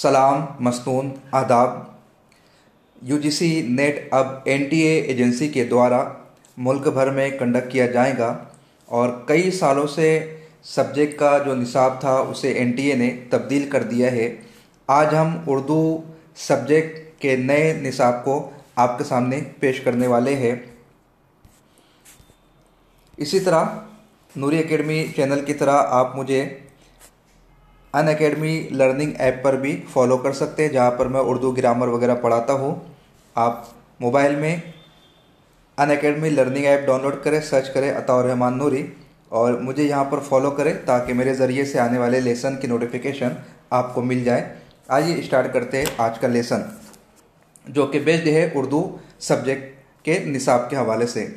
सलाम मस्तून आदाब। UGC net अब एनटीए एजेंसी के द्वारा मुल्क भर में कंडक्ट किया जाएगा और कई सालों से सब्जेक्ट का जो निसाब था उसे एनटीए ने तब्दील कर दिया है। आज हम उर्दू सब्जेक्ट के नए निसाब को आपके सामने पेश करने वाले हैं। इसी तरह नूरी एकेडमी चैनल की तरह आप मुझे अनअकैडमी लर्निंग ऐप पर भी फॉलो कर सकते हैं, जहाँ पर मैं उर्दू ग्रामर वगैरह पढ़ाता हूँ। आप मोबाइल में अनअकैडमी लर्निंग ऐप डाउनलोड करें, सर्च करें अताउर रहमान नूरी और मुझे यहाँ पर फॉलो करें ताकि मेरे ज़रिए से आने वाले लेसन की नोटिफिकेशन आपको मिल जाए। आइए स्टार्ट करते हैं आज का लेसन, जो कि बेस्ड है उर्दू सब्जेक्ट के निसाब के हवाले से।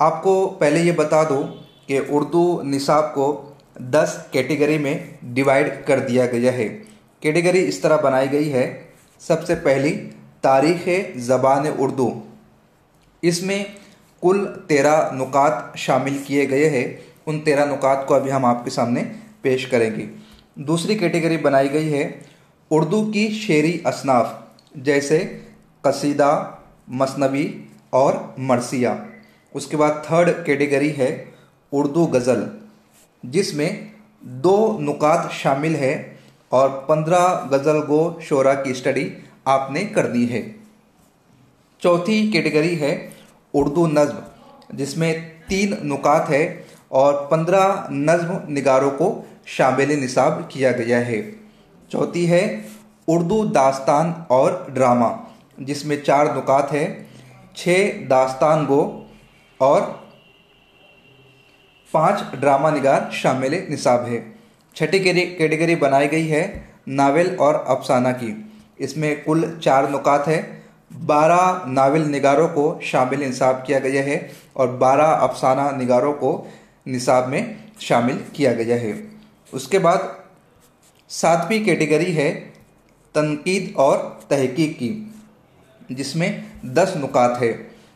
आपको पहले ये बता दूँ कि उर्दू निसाब को 10 कैटेगरी में डिवाइड कर दिया गया है। कैटेगरी इस तरह बनाई गई है। सबसे पहली तारीख़ ज़बान उर्दू, इसमें कुल 13 नुकात शामिल किए गए हैं। उन 13 नुकात को अभी हम आपके सामने पेश करेंगे। दूसरी कैटेगरी बनाई गई है उर्दू की शेरी असनाफ, जैसे कसीदा, मसनवी और मरसिया। उसके बाद थर्ड कैटेगरी है उर्दू गज़ल, जिसमें 2 नुकात शामिल है और 15 गज़ल गो शोरा की स्टडी आपने करनी है। चौथी कैटेगरी है उर्दू नज़्म, जिसमें 3 नुकात है और 15 नज़्म निगारों को शामिल निसाब किया गया है। चौथी है उर्दू दास्तान और ड्रामा, जिसमें 4 नुकात है, 6 दास्तान गो और 5 ड्रामा निगार शामिल निसाब है। छठी कैटेगरी बनाई गई है नावल और अफसाना की। इसमें कुल 4 नुकात है, 12 नावल निगारों को शामिल निसाब किया गया है और 12 अफसाना निगारों को निसाब में शामिल किया गया है। उसके बाद 7वीं कैटेगरी है तनकीद और तहकीक की, जिसमें 10 नुकात है।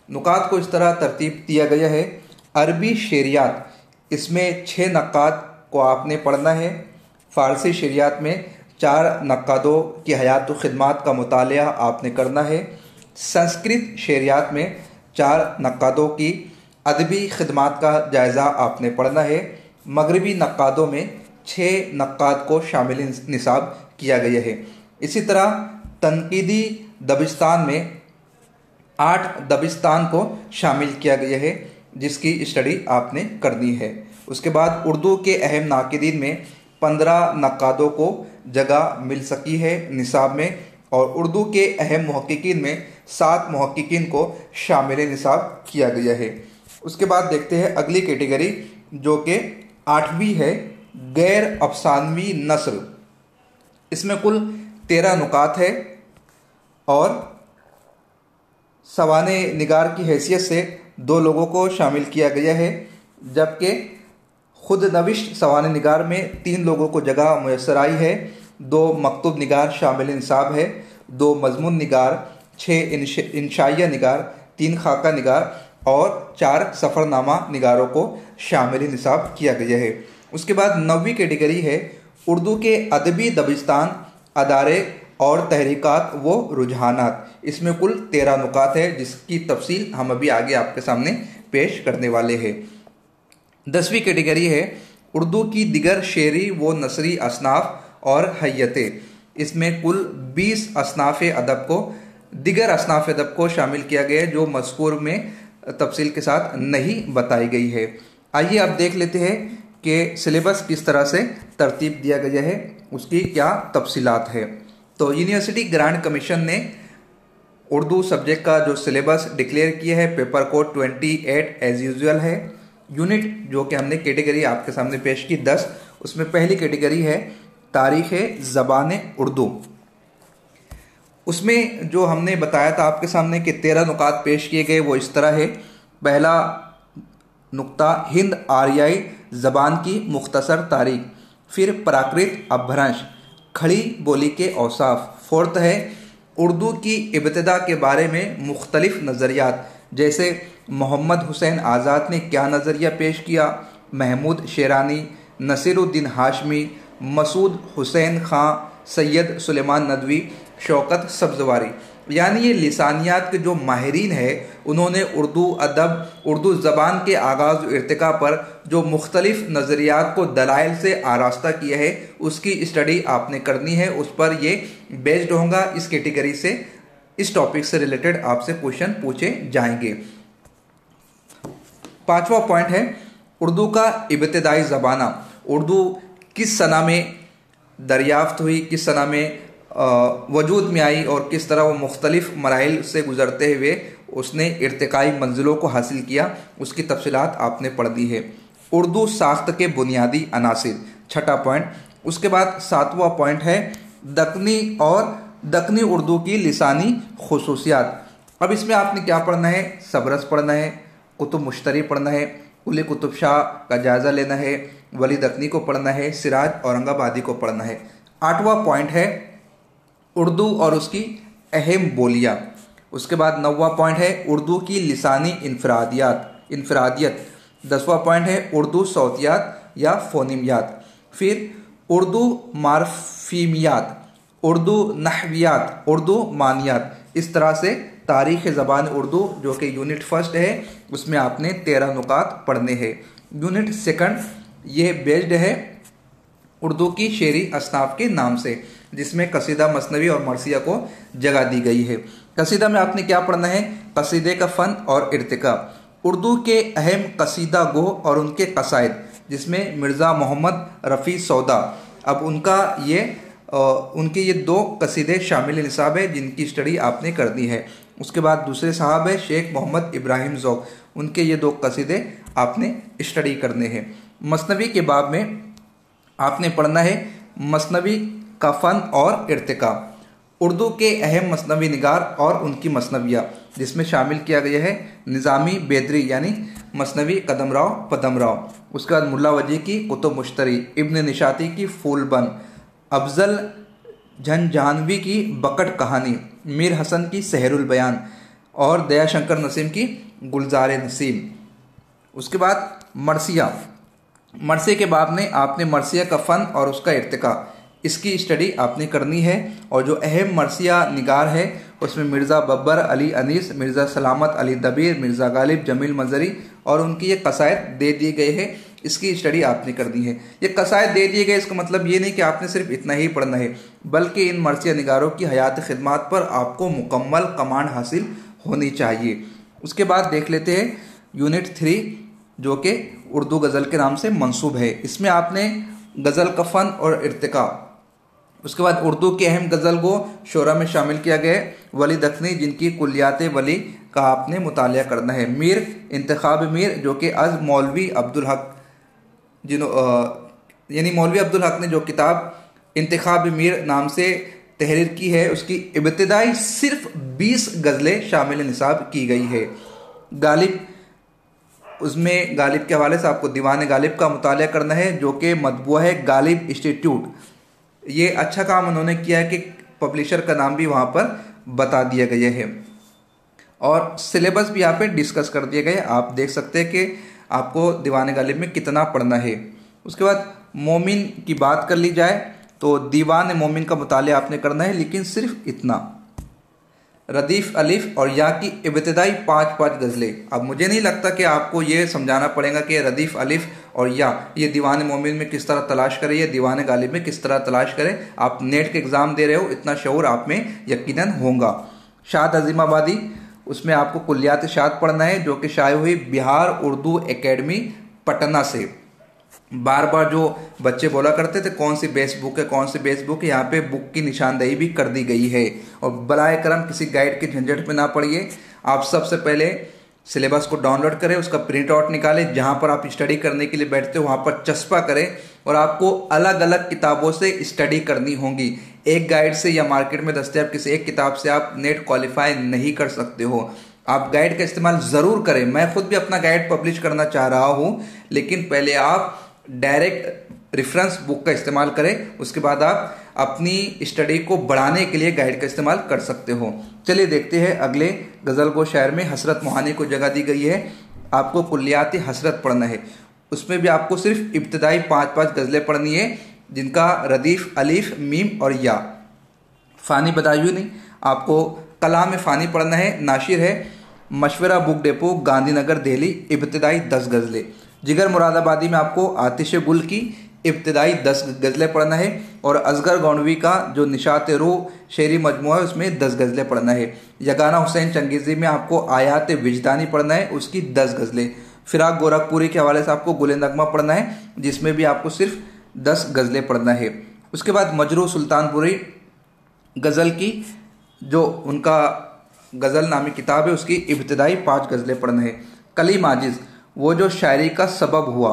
नुकात को इस तरह तरतीब दिया गया है। अरबी शेरियात, इसमें 6 नक्कात को आपने पढ़ना है। फ़ारसी शरियात में 4 नक्कादों की हयात व खिदमात का मुतालिया आपने करना है। संस्कृत शरियात में 4 नक्कादों की अदबी खिदमात का जायज़ा आपने पढ़ना है। मगरबी नक्कादों में 6 नक्कात को शामिल निसाब किया गया है। इसी तरह तनकीदी दबिस्तान में 8 दबिस्तान को शामिल किया गया है, जिसकी स्टडी आपने करनी है। उसके बाद उर्दू के अहम नाकिदीन में 15 नक्कादों को जगह मिल सकी है निसाब में और उर्दू के अहम मुहक्किकीन में 7 मुहक्किकीन को शामिल निसाब किया गया है। उसके बाद देखते हैं अगली कैटेगरी, जो कि 8वीं है गैर अफसानवी नस्र। इसमें कुल 13 नुकात है और सवाने निगार की हैसियत से 2 लोगों को शामिल किया गया है, जबकि खुद नविश्त सवाने निगार में 3 लोगों को जगह मुयस्सर आई है। 2 मकतूब निगार शामिल निसाब है, 2 मजमून निगार, 6 इंशाइया निगार, 3 खाका निगार और 4 सफ़रनामा निगारों को शामिल निसाब किया गया है। उसके बाद 9वीं कैटेगरी है उर्दू के अदबी दबिस्तान, अदारे और तहरीकात व रुझानात। इसमें कुल 13 नुकात है, जिसकी तफसील हम अभी आगे आपके सामने पेश करने वाले हैं। 10वीं कैटेगरी है उर्दू की दिगर शेरी व नसरी असनाफ और हैयतें। इसमें कुल 20 असनाफ़ अदब को दिगर असनाफ़ अदब को शामिल किया गया है, जो मज़कूर में तफसील के साथ नहीं बताई गई है। आइए अब देख लेते हैं कि सिलेबस किस तरह से तरतीब दिया गया है, उसकी क्या तफसीलात है। तो यूनिवर्सिटी ग्रांट कमीशन ने उर्दू सब्जेक्ट का जो सिलेबस डिक्लेयर किया है, पेपर कोड 28 एज यूजुअल है। यूनिट जो कि हमने कैटेगरी आपके सामने पेश की 10, उसमें पहली कैटेगरी है तारीख़ ज़बान उर्दू। उसमें जो हमने बताया था आपके सामने कि 13 नुकात पेश किए गए, वो इस तरह है। पहला नुक्ता हिंद आर्याई ज़बान की मुख्तसर तारीख़, फिर प्राकृत अपभ्रंश, खड़ी बोली के औसाफ। फोर्थ है उर्दू की इब्तिदा के बारे में मुख्तलिफ नज़रियात, जैसे मोहम्मद हुसैन आज़ाद ने क्या नज़रिया पेश किया, महमूद शेरानी, नसीरुद्दीन हाशमी, मसूद हुसैन खां, सैयद सुलेमान नदवी, शौकत सब्जवारी। यानी ये लिसानियात के जो माहिरीन है उन्होंने उर्दू अदब, उर्दू ज़बान के आगाज़ इर्तिका पर जो मुख्तलिफ नज़रियात को दलाइल से आरास्ता किया है उसकी स्टडी आपने करनी है। उस पर ये बेस्ड होगा। इस कैटेगरी से, इस टॉपिक से रिलेटेड आपसे क्वेश्चन पूछे जाएंगे। 5वां पॉइंट है उर्दू का इब्तिदाई ज़माना। उर्दू किस सना में दरियाफ्त हुई, किस सना में वजूद में आई और किस तरह वो मुख्तलिफ मराहिल से गुजरते हुए उसने इर्तिकाई मंजिलों को हासिल किया, उसकी तफसीलात आपने पढ़ दी है। उर्दू साख्त के बुनियादी अनासिर, 6ठा पॉइंट। उसके बाद 7वां पॉइंट है दक्नी और दक्नी उर्दू की लिसानी खुसूसियात। अब इसमें आपने क्या पढ़ना है? सबरस पढ़ना है, कुतुब मुश्तरी पढ़ना है, कुली कुतुब शाह का जायज़ा लेना है, वली दक्नी को पढ़ना है, सिराज औरंगाबादी को पढ़ना है। 8वां पॉइंट है उर्दू और उसकी अहम बोलियाँ। उसके बाद 9वां पॉइंट है उर्दू की लिसानी इनफरादियत। 10वां पॉइंट है उर्दू सौतियात या फोनीमियात। फिर उर्दू मार्फीमियात, उर्दू नहवियात, उर्दू मानियात। इस तरह से तारीख़ ज़बान उर्दू जो कि यूनिट 1 है उसमें आपने 13 नुकात पढ़ने हैं। यूनिट 2 ये बेस्ड है उर्दू की शेरी असनाफ के नाम से, जिसमें कसीदा, मसनवी और मरसिया को जगह दी गई है। कसीदा में आपने क्या पढ़ना है? कसीदे का फ़न और इर्तिका, उर्दू के अहम कसीदा गो और उनके कसायद, जिसमें मिर्ज़ा मोहम्मद रफ़ी सौदा, अब उनके ये 2 कसीदे शामिल निसाब है जिनकी स्टडी आपने करनी है। उसके बाद दूसरे साहब है शेख मोहम्मद इब्राहिम ज़ौक़, उनके ये 2 कसीदे आपने स्टडी करने हैं। मसनवी के बाब में आपने पढ़ना है मसनवी का फ़न और इर्तिका, उर्दू के अहम मसनवी निगार और उनकी मसनवियाँ, जिसमें शामिल किया गया है निज़ामी बेदरी यानी मसनवी कदमराव पदमराव। उसके बाद मुल्ला वजी की कुतुब मुश्तरी, इब्न निशाती की फूलबन, अफजल झंझानवी की बकट कहानी, मीर हसन की सहरुल बयान और दयाशंकर नसीम की गुलजार नसीम। उसके बाद मरसिया के बाब में आपने मरसिया का फ़न और उसका इर्तिका, इसकी स्टडी आपने करनी है। और जो अहम मरसिया निगार है उसमें मिर्ज़ा बब्बर अली अनीस, मिर्ज़ा सलामत अली दबीर, मिर्ज़ा गालिब जमील मजरी और उनकी ये कसायद दे दिए गए हैं, इसकी स्टडी आपने करनी है। ये कसायद दे दिए गए इसका मतलब ये नहीं कि आपने सिर्फ इतना ही पढ़ना है, बल्कि इन मरसिया निगारों की हयात खिदमत पर आपको मुकम्मल कमांड हासिल होनी चाहिए। उसके बाद देख लेते हैं यूनिट 3 जो कि उर्दू गज़ल के नाम से मंसूब है। इसमें आपने गज़ल का फ़न और इर्तिका, उसके बाद उर्दू के अहम गज़ल को शोरा में शामिल किया गया है, वली दखनी जिनकी कुलियात वली का आपने मुतालिया करना है, मीर इंतखाब मीर जो कि आज मौलवी अब्दुल हक यानी मौलवी अब्दुल हक ने जो किताब इंतखाब मीर नाम से तहरीर की है उसकी इब्तिदाई सिर्फ 20 गज़लें शामिल निसाब की गई है। गालिब, उसमें गालिब के हवाले से आपको दीवान गालिब का मुतालिया करना है जो कि मतबूआ है गालिब इंस्टीट्यूट। ये अच्छा काम उन्होंने किया है कि पब्लिशर का नाम भी वहाँ पर बता दिया गया है और सिलेबस भी यहाँ पे डिस्कस कर दिए गए। आप देख सकते हैं कि आपको दीवान गालिब में कितना पढ़ना है। उसके बाद मोमिन की बात कर ली जाए तो दीवान मोमिन का मुतालिया आपने करना है, लेकिन सिर्फ इतना, रदीफ़ अलिफ और या की इब्तिदाई 5 गज़लें। अब मुझे नहीं लगता कि आपको ये समझाना पड़ेगा कि रदीफ़ अलिफ और या ये दीवान मोमिन में किस तरह तलाश करें, या दीवान गालिब में किस तरह तलाश करें। आप नेट के एग्ज़ाम दे रहे हो, इतना शऊर आप में यकीनन होगा। शाद अजीमाबादी, उसमें आपको कुलियात शाद पढ़ना है जो कि शाये हुई बिहार उर्दू एकेडमी पटना से। बार बार जो बच्चे बोला करते थे कौन सी बेस्ट बुक है, कौन सी बेस्ट बुक है, यहाँ पे बुक की निशानदेही भी कर दी गई है। और बलाए करम किसी गाइड के झंझट में ना पड़िए, आप सबसे पहले सिलेबस को डाउनलोड करें, उसका प्रिंट आउट निकालें, जहाँ पर आप स्टडी करने के लिए बैठते हो वहाँ पर चस्पा करें और आपको अलग अलग किताबों से स्टडी करनी होगी। एक गाइड से या मार्केट में दस्तयाब किसी एक किताब से आप नेट क्वालिफाई नहीं कर सकते हो। आप गाइड का इस्तेमाल ज़रूर करें। मैं खुद भी अपना गाइड पब्लिश करना चाह रहा हूँ, लेकिन पहले आप डायरेक्ट रेफरेंस बुक का इस्तेमाल करें, उसके बाद आप अपनी स्टडी को बढ़ाने के लिए गाइड का इस्तेमाल कर सकते हो। चलिए देखते हैं अगले गज़ल गो शायर में हसरत मोहानी को जगह दी गई है। आपको कुलियात हसरत पढ़ना है, उसमें भी आपको सिर्फ इब्तिदाई 5 गज़लें पढ़नी है जिनका रदीफ अलीफ मीम और या। फ़ानी बदायूं नहीं, आपको कलाम फ़ानी पढ़ना है। नाशिर है मशवरा बुक डेपो, गांधीनगर दिल्ली, इब्तिदाई 10 गज़लें। जिगर मुरादाबादी में आपको आतिश गुल की इब्तिदाई 10 गज़लें पढ़ना है। और असगर गौनवी का जो निशात रूह शेरी मजमूआ है उसमें 10 गज़लें पढ़ना है। यगाना हुसैन चंगेज़ी में आपको आयात विजदानी पढ़ना है, उसकी 10 गज़लें। फिराक गोरखपुरी के हवाले से आपको गुले नगमा पढ़ना है, जिसमें भी आपको सिर्फ 10 गज़लें पढ़ना है। उसके बाद मजरूह सुल्तानपुरी गज़ल की जो उनका गज़ल नामी किताब है उसकी इब्तिदाई 5 गज़लें पढ़ना है। कलीम आजिज़, वो जो शायरी का सबब हुआ,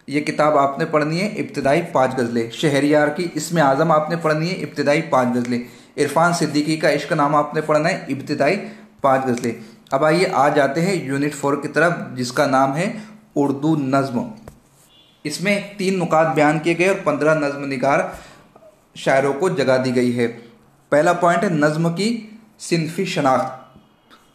ये किताब आपने पढ़नी है, इब्तिदाई 5 गज़लें। शहरियार की इसमें आज़म आपने पढ़नी है, इब्तिदाई 5 गज़लें। इरफान सिद्दीकी का इश्क नामा आपने पढ़ना है, इब्तिदाई 5 गज़लें। अब आइए आ जाते हैं यूनिट 4 की तरफ, जिसका नाम है उर्दू नज़्म। इसमें 3 नुकात बयान किए गए और 15 नज़्म निगार शायरों को जगह दी गई है। पहला पॉइंट है नज़्म की सिनफी शनाख्त।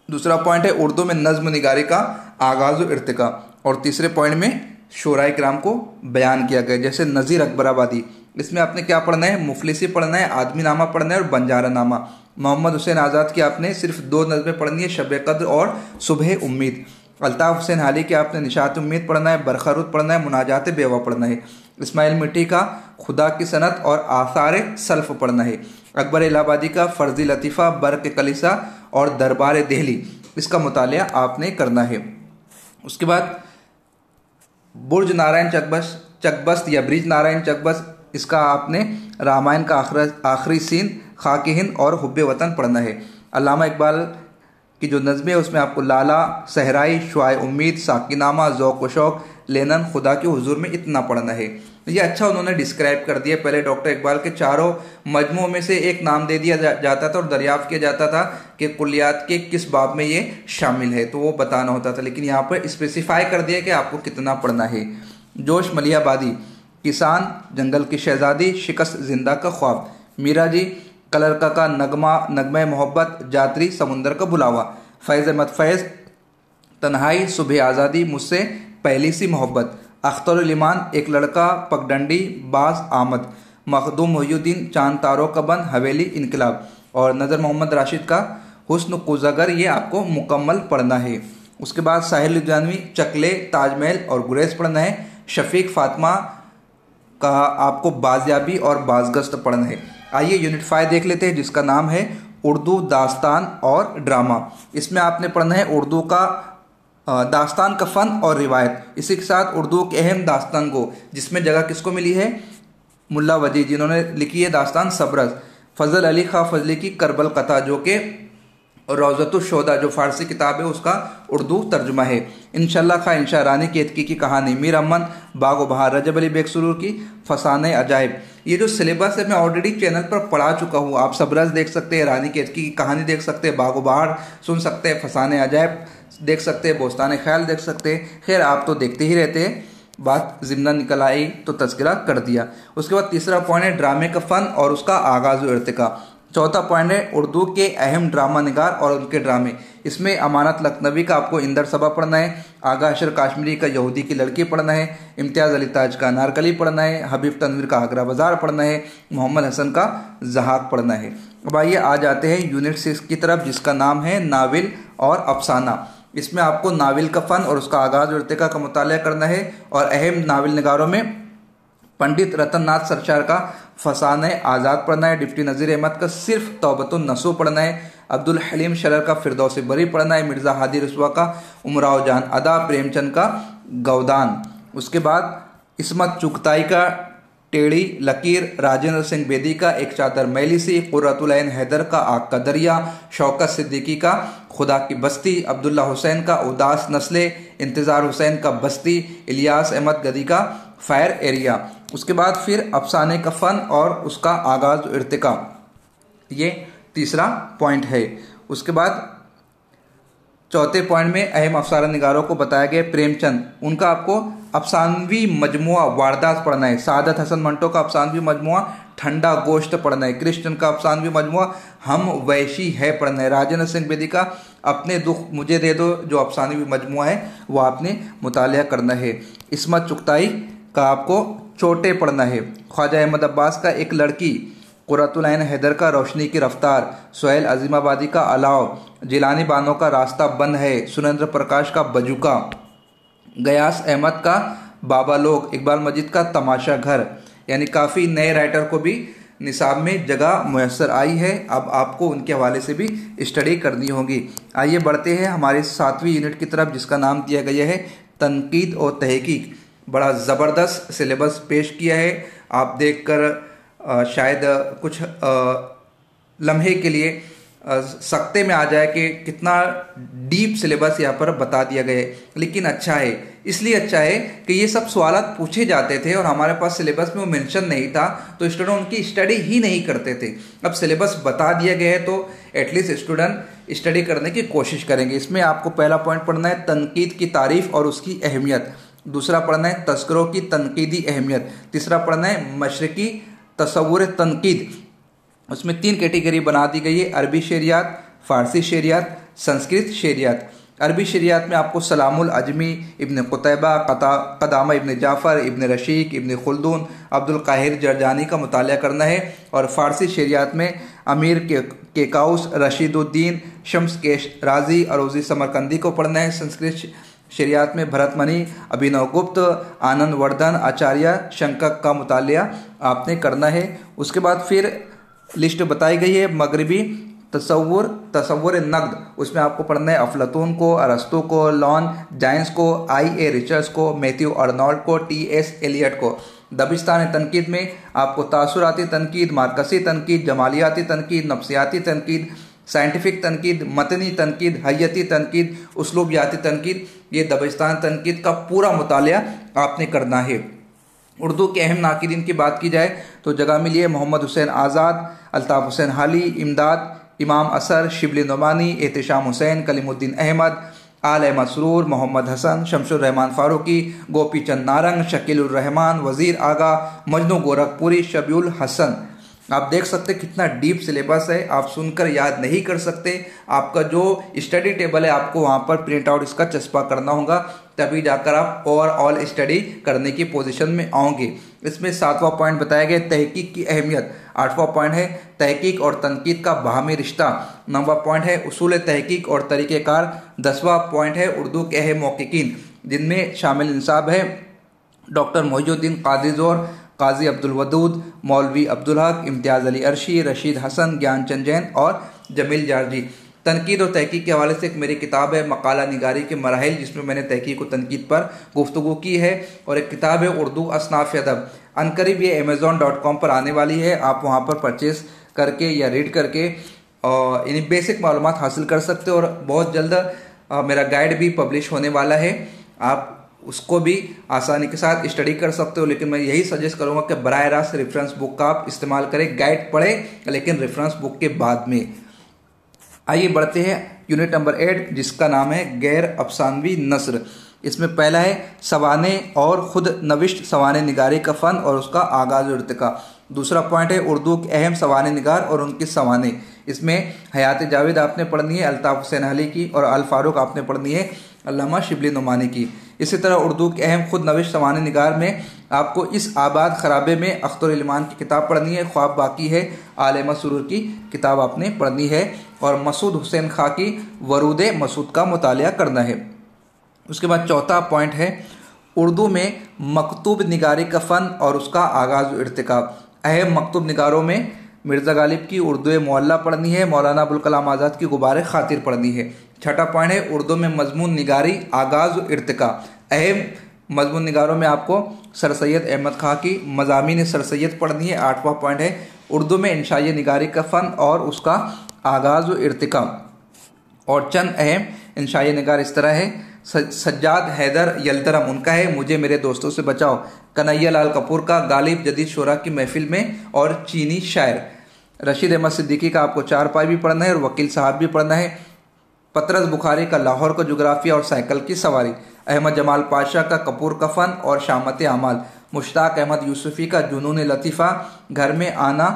दूसरा पॉइंट है उर्दू में नज़्म निगारी का आगाज़ व इर्तिका। और तीसरे पॉइंट में शोराए किराम को बयान किया गया। जैसे नज़ीर अकबराबादी, इसमें आपने क्या पढ़ना है, मुफलिसी पढ़ना है, आदमी नामा पढ़ना है और बंजारा नामा। मोहम्मद हुसैन आज़ाद की आपने सिर्फ 2 नज़में पढ़नी है, शब कद्र और सुबह उम्मीद। अल्ताफ़ हुसैन हाली के आपने निशात उम्मीद पढ़ना है, बरखरुद पढ़ना है, मुनाजात बेवा पढ़ना है। इस्माइल मिट्टी का खुदा की सनत और आसार सल्फ पढ़ना है। अकबर इलाहाबादी का फ़र्ज़ी लतीफ़ा, बर्क़ कलिसा और दरबार दिल्ली, इसका मुतालिया आपने करना है। उसके बाद बुर्ज नारायण चकबस्त या ब्रिज नारायण चकबस्त, इसका आपने रामायण का आखिरी सीन, खाकी हिंद और हुब्बे वतन पढ़ना है। अल्लामा इकबाल की जो नज़्में है उसमें आपको लाला, सहराई, शुआए उम्मीद, साकिनामा, ज़ौक़ व शौक़, लेनन, खुदा के हुजूर में इतना पढ़ना है। ये अच्छा उन्होंने डिस्क्राइब कर दिया। पहले डॉक्टर इकबाल के चारों मजमूओं में से एक नाम दे दिया जाता था और दरियाफ्त किया जाता था कि कुल्लियात के किस बाब में ये शामिल है, तो वो बताना होता था। लेकिन यहाँ पर स्पेसिफाई कर दिया कि आपको कितना पढ़ना है। जोश मलियाबादी, किसान, जंगल की शहजादी, शिकस्त जिंदा का ख्वाब। मीरा जी, कलर का नगमा मोहब्बत, जातरी, समुंदर का बुलावा। फैज़ अहमद फैज़, तन्हाई, सुबह आज़ादी, मुझसे पहली सी मोहब्बत। अख्तर इमान, एक लड़का, पगडंडी, बाज आमद। मखदूम मोहिउद्दीन, चांद तारों का बन, हवेली, इनकलाब। और नज़र मोहम्मद राशिद का हुस्न कुज़गर, ये आपको मुकम्मल पढ़ना है। उसके बाद साहिल लुधियानवी, चकले, ताजमहल और गुरेज पढ़ना है। शफीक फातिमा का आपको बाज़याबी और बाज़गश्त पढ़ना है। आइए यूनिट 5 देख लेते हैं, जिसका नाम है उर्दू दास्तान और ड्रामा। इसमें आपने पढ़ना है उर्दू का दास्तान का फ़न और रिवायत, इसी के साथ उर्दू के अहम दास्तान को, जिसमें जगह किसको मिली है, मुल्ला वजी, जिन्होंने लिखी है दास्तान सब्रज़। फ़ज़ल अली खां फजली की करबल कथा, जो कि रौज़तुश शोदा जो फ़ारसी किताब है उसका उर्दू तर्जुमा है। इंशाल्लाह खां इंशा रानी केतकी की कहानी, मीर अमन, बाग व बहार, रजब अली बेग सुरूर की फ़साने अजायब। ये जो सिलेबस है मैं ऑलरेडी चैनल पर पढ़ा चुका हूँ। आप सब्रज़ देख सकते हैं, रानी केतकी की कहानी देख सकते हैं, बाग व बहार सुन सकते हैं, फ़साने अजायब देख सकते हैं, बोस्तान ख्याल देख सकते हैं। खैर आप तो देखते ही रहते हैं, बात ज़िम्ना निकल आई तो तज़किरा कर दिया। उसके बाद तीसरा पॉइंट है ड्रामे का फ़न और उसका आगाज़ व इर्तिका। चौथा पॉइंट है उर्दू के अहम ड्रामा निगार और उनके ड्रामे। इसमें अमानत लखनवी का आपको इंदर सबा पढ़ना है, आगा अशर काश्मीरी का यहूदी की लड़की पढ़ना है, इम्तियाज़ अली ताज का अनारकली पढ़ना है, हबीब तनवीर का आगरा बाज़ार पढ़ना है, मोहम्मद हसन का ज़हाक पढ़ना है। अब आइए आ जाते हैं यूनिट 6 की तरफ, जिसका नाम है नाविल और अफसाना। इसमें आपको नाविल का फ़न और उसका आगाज़ और इर्तिका का मुतालिया करना है। और अहम नाविल निगारों में पंडित रतन नाथ सरशार का फ़साने आज़ाद पढ़ना है, डिप्टी नज़ीर अहमद का सिर्फ तौबतुन नसूह पढ़ना है, अब्दुल हलीम शरर का फिरदौस बरी पढ़ना है, मिर्ज़ा हादी रसवा का उमराव जान अदा, प्रेमचंद का गौदान। उसके बाद इस्मत चुगताई का टेढ़ी लकीर, राजेंद्र सिंह बेदी का एक चादर मैली सी, कुर्रतुल ऐन हैदर का आग का दरिया, शौकत सिद्दीकी का खुदा की बस्ती, अब्दुल्ला हुसैन का उदास नस्ले, इंतज़ार हुसैन का बस्ती, इलियास अहमद गदी का फायर एरिया। उसके बाद फिर अफसाने का फ़न और उसका आगाज़ इर्तिका, ये तीसरा पॉइंट है। उसके बाद चौथे पॉइंट में अहम अफसाना निगारों को बताया गया प्रेमचंद, उनका आपको अफसानवी मजमुआ वारदात पढ़ना है, सादत हसन मंटो का अफसानवी मजमुआ ठंडा गोश्त पढ़ना है, कृष्ण का अफसानवी मजमुआ हम वैशी है पढ़ना है, राजेंद्र सिंह बेदी का अपने दुख मुझे दे दो जो अफसानवी मजमुआ है वो आपने मुतालिया करना है, इस्मत चुगताई का आपको छोटे पढ़ना है। ख्वाजा अहमद अब्बास का एक लड़की, कुर्रतुल ऐन हैदर का रोशनी की रफ्तार, सुहेल अजीमाबादी का अलाव, जिलानी बानो का रास्ता बंद है, सुरेंद्र प्रकाश का बजूका, गयास अहमद का बाबा लोग, इकबाल मजीद का तमाशा घर। यानी काफ़ी नए राइटर को भी निसाब में जगह मुयस्सर आई है। अब आपको उनके हवाले से भी स्टडी करनी होगी। आइए बढ़ते हैं हमारे 7वीं यूनिट की तरफ, जिसका नाम दिया गया है तनकीद और तहकीक। बड़ा ज़बरदस्त सिलेबस पेश किया है। आप देखकर शायद कुछ लम्हे के लिए सकते में आ जाए कि कितना डीप सिलेबस यहाँ पर बता दिया गया है, लेकिन अच्छा है। इसलिए अच्छा है कि ये सब सवालात पूछे जाते थे और हमारे पास सिलेबस में वो मेंशन नहीं था, तो स्टूडेंट उनकी स्टडी ही नहीं करते थे। अब सिलेबस बता दिया गया है तो एटलीस्ट स्टूडेंट स्टडी करने की कोशिश करेंगे। इसमें आपको पहला पॉइंट पढ़ना है तनकीद की तारीफ और उसकी अहमियत, दूसरा पढ़ना है तस्करों की तनकीदी अहमियत, तीसरा पढ़ना है मशरकी तसव्वुर तनकीद। उसमें 3 कैटेगरी बना दी गई है, अरबी शरियात, फ़ारसी शरियात, संस्कृत शरियात। अरबी शरियात में आपको सलामुल अजमी, इब्न कुतैबा, क़दामा इब्न जाफ़र, इब्न रशीक, इब्न खुल्दून, अब्दुल काहिर जरजानी का मुताला करना है। और फ़ारसी शरियात में अमीर केकाउस, रशीदुद्दीन, शम्स केश राजी, अरोज़ी समरकंदी को पढ़ना है। संस्कृत शरियात में भरतमणि, अभिनव गुप्त, आनंद वर्धन, आचार्य शंकक का मुतालिया आपने करना है। उसके बाद फिर लिस्ट बताई गई है मगरबी तसव्वुर नक़द। उसमें आपको पढ़ना है अफलातून को, अरस्तु को, लॉन जाइंस को, I.A. रिचर्ड्स को, मैथ्यू अर्नोल्ड को, T.S. एलियट को। दबिस्तान तनकीद में आपको तासुराती तनकीद, मार्कसी तनकीद, जमालियाती तनकीद, नफ्सियाती तनकीद, साइंटिफिक तनकीद, मतनी तनकीद, हयती तनकीद, उसलूबियाती तनकीद, ये दबिस्तान तनकीद का पूरा मुतालिया आपने करना है। उर्दू के अहम नाकिदीन की बात की जाए तो जगह मिली है मोहम्मद हुसैन आज़ाद, अल्ताफ़ हुसैन हाली, इमदाद, इमाम असर, शिबली नुमानी, एहतिशाम हुसैन, कलीमुद्दीन अहमद, आल अहमद सरूर, मोहम्मद हसन, शमशुर रहमान फ़ारूकी, गोपी चंद नारंग, शकीलुर रहमान, वज़ीर आगा, मजनू गोरखपुरी, शबीउल हसन। आप देख सकते कितना डीप सिलेबस है। आप सुनकर याद नहीं कर सकते, आपका जो स्टडी टेबल है आपको वहाँ पर प्रिंट आउट इसका चस्पा करना होगा, तभी जाकर आप ओवरऑल स्टडी करने की पोजीशन में आओगे। इसमें 7वां पॉइंट बताया गया तहकीक की अहमियत, 8वां पॉइंट है तहकीक और तनकीद का बाहमी रिश्ता, 9वां पॉइंट है उसूल तहकीक और तरीक़ेकार, 10वां पॉइंट है उर्दू के अहम मौक़िक़ीन, जिनमें शामिल इंसाब है डॉक्टर मोइनुद्दीन कादी ज़ोर, काजी अब्दुल वदूद, मौलवी अब्दुल हक, इम्तियाज़ अली अर्शी, रशीद हसन, ज्ञानचंद जैन और जमील जारजी। तनकीद और तहकीक के हवाले से एक मेरी किताब है मकाला निगारी के मराहिल, जिसमें मैंने तहकीक और तनकीद पर गुफ्तगू की है। और एक किताब है उर्दू असनाफ़ अदब, अनकरीब ये amazon.com पर आने वाली है। आप वहाँ पर परचेज़ करके या रीड करके यानी बेसिक मालूमात हासिल कर सकते हो। और बहुत जल्द मेरा गाइड भी पब्लिश होने वाला है, आप उसको भी आसानी के साथ स्टडी कर सकते हो। लेकिन मैं यही सजेस्ट करूंगा कि बराह रास्त रेफरेंस बुक का आप इस्तेमाल करें, गाइड पढ़ें लेकिन रेफरेंस बुक के बाद में। आइए बढ़ते हैं यूनिट नंबर 8, जिसका नाम है गैर अफसानवी नस्र। इसमें पहला है सवाने और खुद नविश्त सवाने निगारी का फ़न और उसका आगाज़ और इर्तिका। दूसरा पॉइंट है उर्दू के अहम सवाने निगार और उनकी सवाने। इसमें हयात जावेद आपने पढ़नी है अल्ताफ़ हुसैन अली की, और अल फारूक आपने पढ़नी है अल्लामा शिबली नुमानी की। इसी तरह उर्दू के अहम खुद नविश सवाने निगार में आपको इस आबाद खराबे में अख्तर इल्मान की किताब पढ़नी है, ख्वाब बाकी है आल अहमद सरूर की किताब आपने पढ़नी है, और मसूद हुसैन खां की वरूद मसूद का मुतालिया करना है। उसके बाद चौथा पॉइंट है उर्दू में मकतूब निगारी का फ़न और उसका आगाज़ इर्तिकाब। अहम मकतूब निगारों में मिर्ज़ा गालिब की उर्दू मोहल्ला पढ़नी है, मौलाना अबुल कलाम आज़ाद की गुबार खातिर पढ़नी है। छठा पॉइंट है उर्दू में मजमून निगारी, आगाज़ व इर्तिका। अहम मजमून निगारों में आपको सर सैयद अहमद खां की मज़ामीन सर सैयद पढ़नी है। 8वां पॉइंट है उर्दू में इंशाई निगारी का फ़न और उसका आगाज़ व इर्तिका। और चंद अहम इंशाई निगार इस तरह है सज्जाद हैदर यलतरम, उनका है मुझे मेरे दोस्तों से बचाओ, कन्हैया लाल कपूर का गालिब जदीद शोरा की महफिल में और चीनी शायर। रशीद अहमद सिद्दीकी का आपको 4 पाई भी पढ़ना है और वकील साहब भी पढ़ना है। पतरस बुखारी का लाहौर का जोग्राफिया और साइकिल की सवारी। अहमद जमाल पाशा का कपूर का फ़न और शामत अमाल। मुश्ताक अहमद यूसुफ़ी का जुनून लतीफ़ा, घर में आना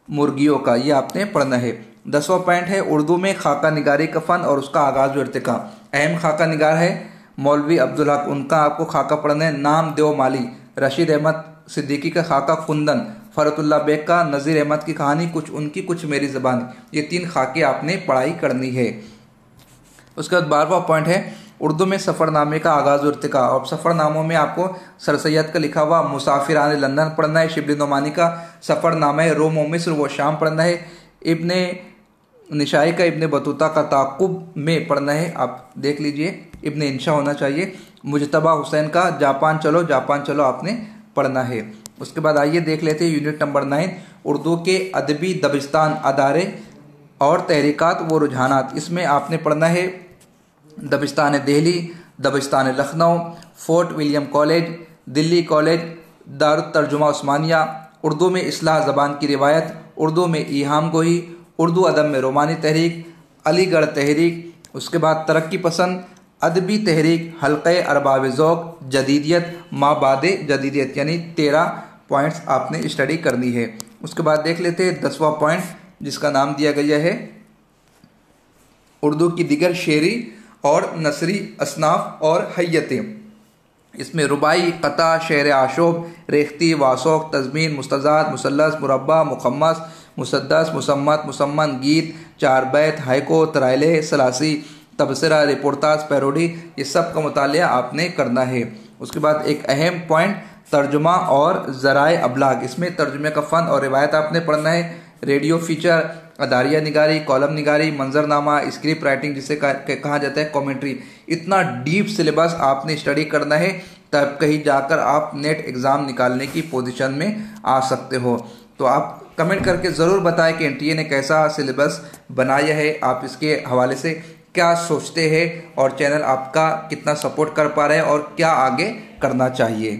मुर्गियों का, ये आपने पढ़ना है। 10वां पॉइंट है उर्दू में खाका निगारी का फ़न और उसका आगाज़ व इर्तिका। अहम खाका निगार है मौलवी अब्दुल हक, उनका आपको खाका पढ़ना है नाम देव माली। रशीद अहमद सिद्दीकी का खाका कुंदन, फरतुल्ला बेग का नज़ीर अहमद की कहानी, कुछ उनकी कुछ मेरी ज़बानी, ये 3 खाके आपने पढ़ाई करनी है। उसके बाद 12वां पॉइंट है उर्दू में सफ़रनामे का आगाज़ और इर्तिका। और सफ़रनामों में आपको सर सैयद का लिखा हुआ मुसाफिरान लंदन पढ़ना है, शिबली नोमानी का सफ़रनामा है रोम व मिस्र व शाम पढ़ना है, इब्ने निशाई का इब्ने बतूता का ताक़ुब में पढ़ना है, आप देख लीजिए इब्ने इंशा होना चाहिए, मुजतबा हुसैन का जापान चलो आपने पढ़ना है। उसके बाद आइए देख लेते हैं यूनिट नंबर 9 उर्दू के अदबी दबिस्तान, अदारे और तहरीकात व रुझानात। इसमें आपने पढ़ना है दबिस्तान दिल्ली, दबिस्तान Lucknow, Fort William college, Delhi college, Darut Tarjuma Osmania, Urdu में इस्लाह ज़बान की रिवायत, उर्दू में ईहाम गोही, उर्दू अदब में रोमानी तहरीक, अलीगढ़ तहरीक। उसके बाद तरक्की पसंद, अदबी तहरीक, हल्क़े अरबाब ज़ौक़, जदीदियत, माबादे जदीदियत, यानी 13 पॉइंट्स आपने स्टडी करनी है। उसके बाद देख लेते हैं 10वां पॉइंट जिसका नाम दिया गया है उर्दू की दिगर शेरी और नसरी असनाफ और हैयतें। इसमें रुबाई, कता, शेर आशोब, रेख्ती, वासोक, तज़मीन, मुस्तज़ाद, मुसल्लस, मुरब्बा, मुखम्मस, मुसद्दस, मुसम्मत, मुसम्मन, गीत, 4 बैत, हाइको, तराइले, सलासी, तबसरा, रिपोर्टाज, पैरोडी, ये सब का मुतालिया आपने करना है। उसके बाद एक अहम पॉइंट तर्जुमा और ज़राए अबलाग। इसमें तर्जुमे का फ़न और रिवायत आपने पढ़ना है, रेडियो फीचर, अदारिया निगारी, कॉलम निगारी, मंजरनामा, स्क्रिप्ट राइटिंग जिसे कहा जाता है कमेंट्री। इतना डीप सिलेबस आपने स्टडी करना है, तब कहीं जाकर आप नेट एग्ज़ाम निकालने की पोजीशन में आ सकते हो। तो आप कमेंट करके ज़रूर बताएं कि एनटीए ने कैसा सिलेबस बनाया है, आप इसके हवाले से क्या सोचते हैं और चैनल आपका कितना सपोर्ट कर पा रहे हैं और क्या आगे करना चाहिए।